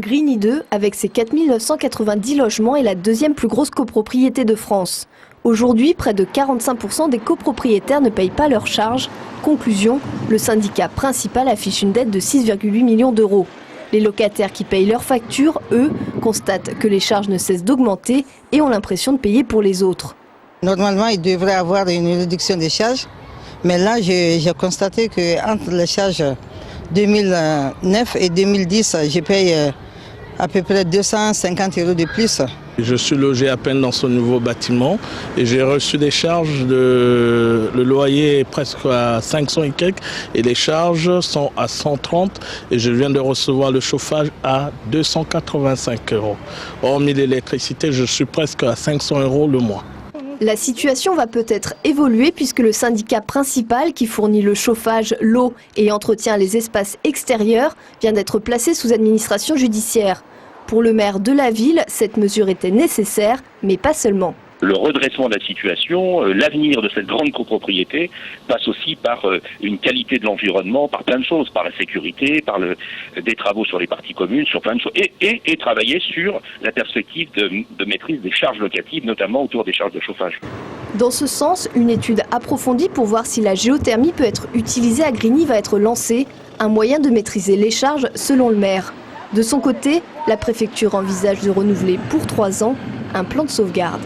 Grigny 2, avec ses 4 990 logements, est la deuxième plus grosse copropriété de France. Aujourd'hui, près de 45% des copropriétaires ne payent pas leurs charges. Conclusion, le syndicat principal affiche une dette de 6,8 millions d'euros. Les locataires qui payent leurs factures, eux, constatent que les charges ne cessent d'augmenter et ont l'impression de payer pour les autres. Normalement, il devrait y avoir une réduction des charges, mais là, j'ai constaté qu'entre les charges 2009 et 2010, je paye à peu près 250 € de plus. Je suis logé à peine dans ce nouveau bâtiment et j'ai reçu des charges, le loyer est presque à 500 et quelques et les charges sont à 130 et je viens de recevoir le chauffage à 285 €. Hormis l'électricité, je suis presque à 500 € le mois. La situation va peut-être évoluer puisque le syndicat principal qui fournit le chauffage, l'eau et entretient les espaces extérieurs vient d'être placé sous administration judiciaire. Pour le maire de la ville, cette mesure était nécessaire, mais pas seulement. Le redressement de la situation, l'avenir de cette grande copropriété passe aussi par une qualité de l'environnement, par plein de choses, par la sécurité, par des travaux sur les parties communes, sur plein de choses, et travailler sur la perspective de maîtrise des charges locatives, notamment autour des charges de chauffage. Dans ce sens, une étude approfondie pour voir si la géothermie peut être utilisée à Grigny va être lancée, un moyen de maîtriser les charges selon le maire. De son côté, la préfecture envisage de renouveler pour 3 ans un plan de sauvegarde.